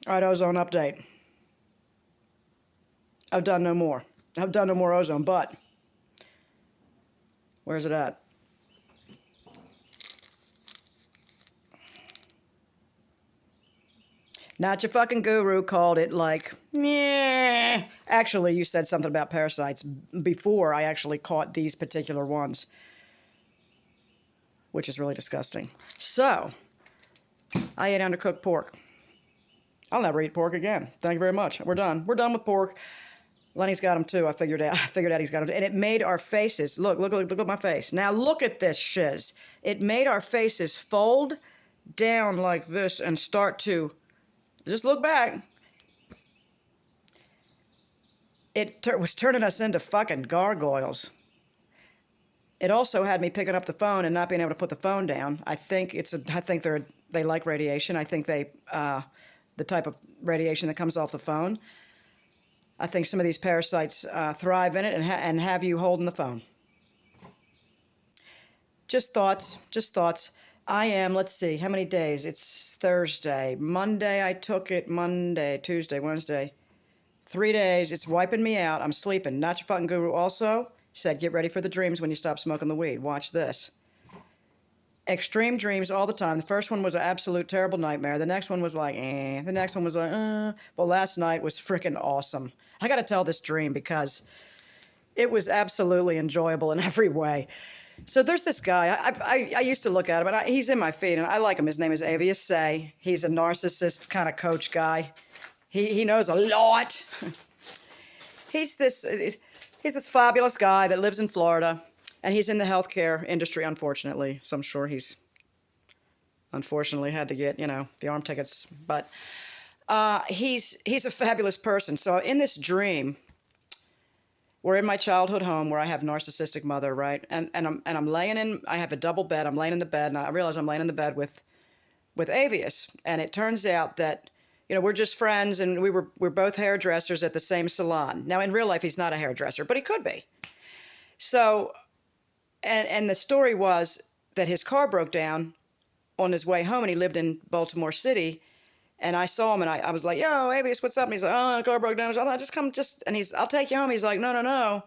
All right, ozone update. I've done no more. I've done no more ozone, but where's it at? Not Your Fucking Guru called it like, yeah. Actually, you said something about parasites before I actually caught these particular ones, which is really disgusting. So, I ate undercooked pork. I'll never eat pork again. Thank you very much. We're done. We're done with pork. Lenny's got them too. I figured out he's got them. And it made our faces, look at my face. Now look at this shiz. It made our faces fold down like this and start to, just look back. It was turning us into fucking gargoyles. It also had me picking up the phone and not being able to put the phone down. I think they like radiation. I think the type of radiation that comes off the phone. I think some of these parasites thrive in it and have you holding the phone. Just thoughts. I am, let's see, how many days? It's Thursday. Monday I took it. Monday, Tuesday, Wednesday. 3 days. It's wiping me out. I'm sleeping. Not Your Fucking Guru also said, get ready for the dreams when you stop smoking the weed. Watch this. Extreme dreams all the time. The first one was an absolute terrible nightmare. The next one was like, eh. The next one was like, Well, last night was freaking awesome. I got to tell this dream because it was absolutely enjoyable in every way. So there's this guy. I used to look at him, and he's in my feed, and I like him. His name is Avias Seay. He's a narcissist kind of coach guy. He knows a lot. He's this fabulous guy that lives in Florida, and he's in the healthcare industry, unfortunately. So I'm sure he's unfortunately had to get, the arm tickets. But he's a fabulous person. So in this dream, we're in my childhood home where I have narcissistic mother, right? And I'm laying in. I have a double bed. I'm laying in the bed, and I realize I'm laying in the bed with Avias. And it turns out that we're just friends, and we're both hairdressers at the same salon. Now in real life, he's not a hairdresser, but he could be. So, and the story was that his car broke down on his way home, and he lived in Baltimore City. And I saw him, and I was like, yo, Avias, what's up? And he's like, oh, the car broke down. I was like, and I'll take you home. He's like, no,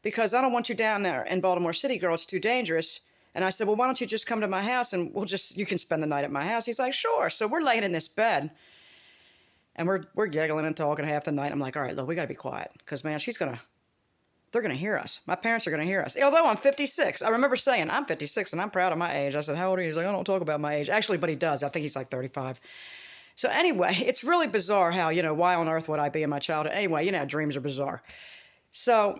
because I don't want you down there in Baltimore City, girl. It's too dangerous. And I said, well, why don't you just come to my house, and you can spend the night at my house. He's like, sure. So we're laying in this bed, and we're giggling and talking half the night. I'm like, all right, look, we got to be quiet, because, man, they're going to hear us. My parents are going to hear us. Although I'm 56. I remember saying, I'm 56, and I'm proud of my age. I said, how old are you? He's like, I don't talk about my age. Actually, but he does. I think he's like 35. So anyway, it's really bizarre how, why on earth would I be in my childhood? Anyway, dreams are bizarre. So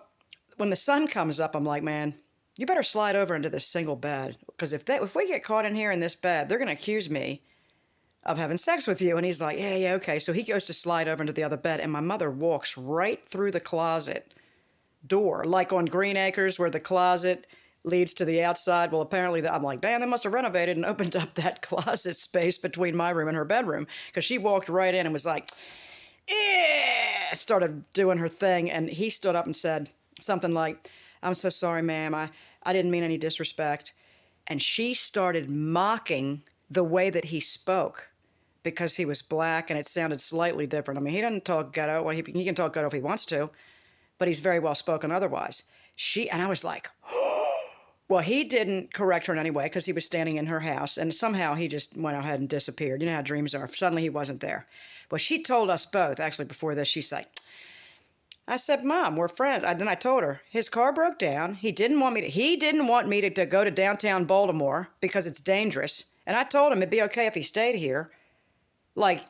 when the sun comes up, I'm like, man, you better slide over into this single bed. Because if we get caught in here in this bed, they're going to accuse me of having sex with you. And he's like, yeah, okay. So he goes to slide over into the other bed, and my mother walks right through the closet door, like on Green Acres where the closet leads to the outside. Well, apparently, I'm like, damn, they must have renovated and opened up that closet space between my room and her bedroom, because she walked right in and was like, started doing her thing. And he stood up and said something like, I'm so sorry, ma'am. I didn't mean any disrespect. And she started mocking the way that he spoke, because he was black and it sounded slightly different. I mean, he doesn't talk ghetto. Well, he can talk ghetto if he wants to, but he's very well spoken otherwise. And I was like, well, he didn't correct her in any way, because he was standing in her house, and somehow he just went ahead and disappeared. You know how dreams are. Suddenly he wasn't there. Well, she told us both, actually, before this, she's like, I said, Mom, we're friends. Then I told her, his car broke down. He didn't want me to go to downtown Baltimore because it's dangerous. And I told him it'd be okay if he stayed here. Like,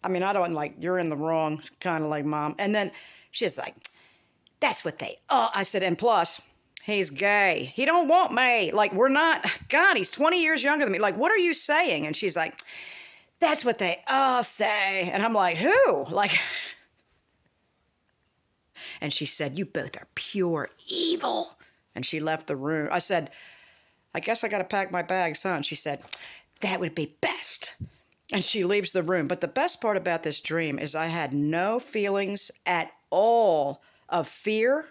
I mean, I don't, like, you're in the wrong, kind of like, Mom. And then she's like, that's what I said, and plus, he's gay. He don't want me. Like, we're not, God, he's 20 years younger than me. Like, what are you saying? And she's like, that's what they all say. And I'm like, who? Like, and she said, you both are pure evil. And she left the room. I said, I guess I got to pack my bags, huh? And she said, that would be best. And she leaves the room. But the best part about this dream is I had no feelings at all of fear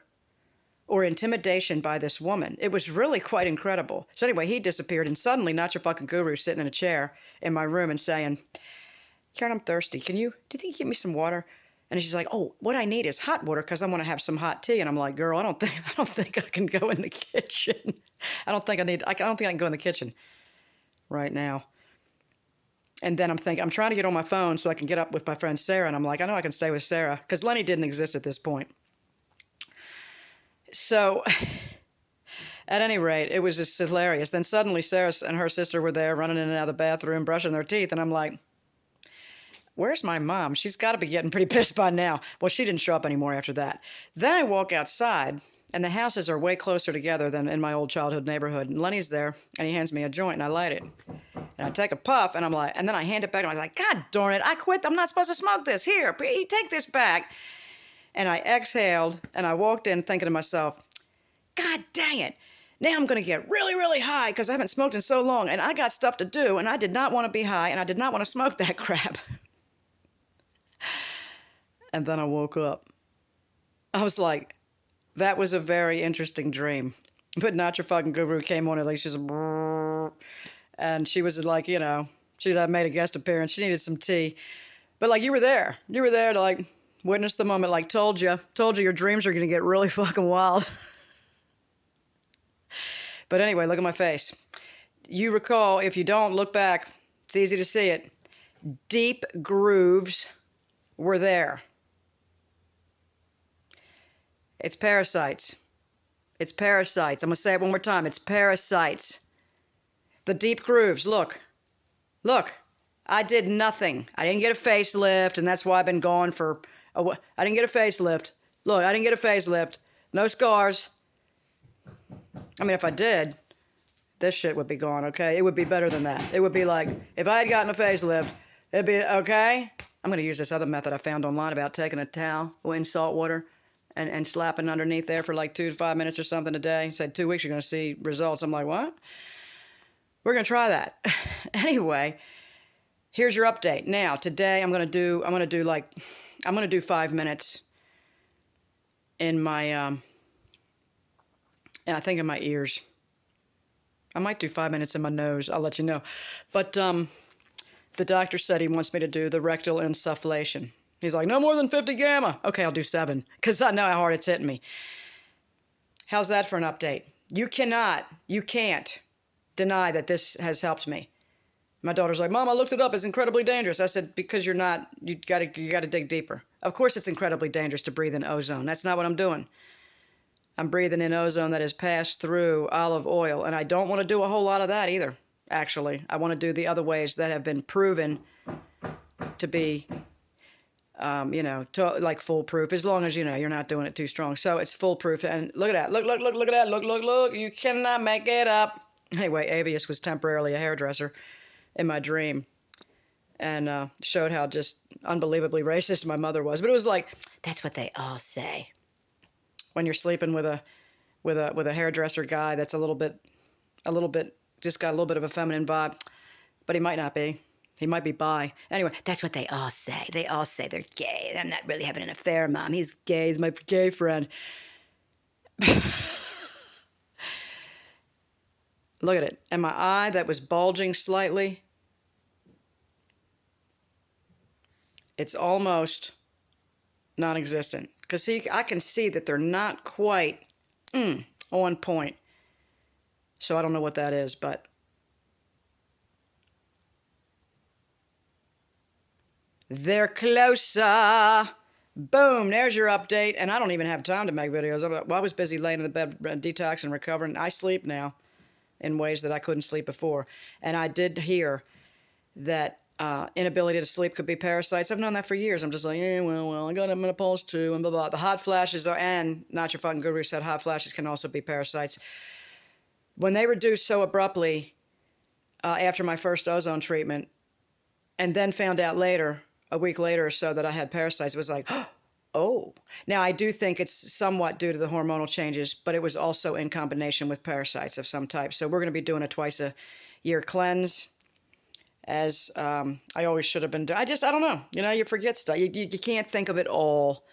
or intimidation by this woman. It was really quite incredible. So anyway, he disappeared, and suddenly Not Your Fucking Guru sitting in a chair in my room and saying, Karen, I'm thirsty. Do you think you can give me some water? And she's like, oh, what I need is hot water because I want to have some hot tea. And I'm like, girl, I don't think I can go in the kitchen. I don't think I can go in the kitchen right now. And then I'm trying to get on my phone so I can get up with my friend Sarah. And I'm like, I know I can stay with Sarah because Lenny didn't exist at this point. So at any rate, it was just hilarious. Then suddenly Sarah and her sister were there running in and out of the bathroom, brushing their teeth. And I'm like, where's my mom? She's got to be getting pretty pissed by now. Well, she didn't show up anymore after that. Then I walk outside, and the houses are way closer together than in my old childhood neighborhood. And Lenny's there, and he hands me a joint, and I light it. And I take a puff, and and then I hand it back, and I was like, God darn it, I quit. I'm not supposed to smoke this. Here, take this back. And I exhaled, and I walked in thinking to myself, God dang it. Now I'm going to get really, really high because I haven't smoked in so long, and I got stuff to do, and I did not want to be high, and I did not want to smoke that crap. And then I woke up. I was like, that was a very interesting dream. But Not Your Fucking Guru came on, at least she's and she was like, she had made a guest appearance. She needed some tea. But like, you were there. You were there to like witness the moment. Like, told you your dreams are going to get really fucking wild. But anyway, look at my face. You recall, if you don't, look back. It's easy to see it. Deep grooves were there. It's parasites. It's parasites. I'm going to say it one more time. It's parasites. The deep grooves. Look. Look. I did nothing. I didn't get a facelift, and that's why I've been gone for I didn't get a facelift. Look, I didn't get a facelift. No scars. I mean, if I did, this shit would be gone, okay? It would be better than that. It would be like, if I had gotten a facelift, it'd be, okay? I'm going to use this other method I found online about taking a towel in salt water and slapping underneath there for like 2 to 5 minutes or something a day. Said 2 weeks you're going to see results. I'm like, what? We're going to try that. Anyway, here's your update. Now, today I'm going to do 5 minutes in my I think in my ears. I might do 5 minutes in my nose. I'll let you know. But the doctor said he wants me to do the rectal insufflation. He's like, no more than 50 gamma. Okay, I'll do 7 because I know how hard it's hitting me. How's that for an update? You can't deny that this has helped me. My daughter's like, Mom, I looked it up. It's incredibly dangerous. I said, because you got to dig deeper. Of course it's incredibly dangerous to breathe in ozone. That's not what I'm doing. I'm breathing in ozone that has passed through olive oil, and I don't want to do a whole lot of that either, actually. I want to do the other ways that have been proven to be, like foolproof, as long as, you're not doing it too strong. So it's foolproof, and look at that. Look at that. Look. You cannot make it up. Anyway, Avias was temporarily a hairdresser in my dream, and showed how just unbelievably racist my mother was. But it was like, that's what they all say. When you're sleeping with a hairdresser guy that's a little bit just got a little bit of a feminine vibe, but he might not be. He might be bi. Anyway, that's what they all say. They all say they're gay. I'm not really having an affair, Mom. He's gay. He's my gay friend. Look at it. And my eye that was bulging slightly, it's almost non-existent. Because I can see that they're not quite on point. So I don't know what that is, but they're closer. Boom, there's your update. And I don't even have time to make videos. I was busy laying in the bed, detoxing, recovering. I sleep now in ways that I couldn't sleep before. And I did hear that inability to sleep could be parasites. I've known that for years. I'm just like, well, I got a menopause too, and blah, blah. The hot flashes and Not Your Fucking Guru said hot flashes can also be parasites. When they reduced so abruptly after my first ozone treatment, and then found out later, a week later or so, that I had parasites, it was like, oh. Now, I do think it's somewhat due to the hormonal changes, but it was also in combination with parasites of some type. So we're going to be doing a twice-a-year cleanse, as I always should have been doing. I don't know. You forget stuff. You can't think of it all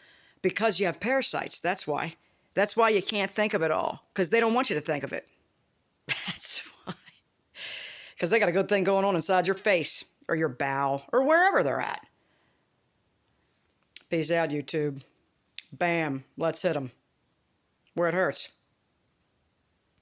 because you have parasites. That's why. That's why you can't think of it all, because they don't want you to think of it. That's why. Because they got a good thing going on inside your face. or your bowel or wherever they're at. Peace out, YouTube. Bam. Let's hit them where it hurts.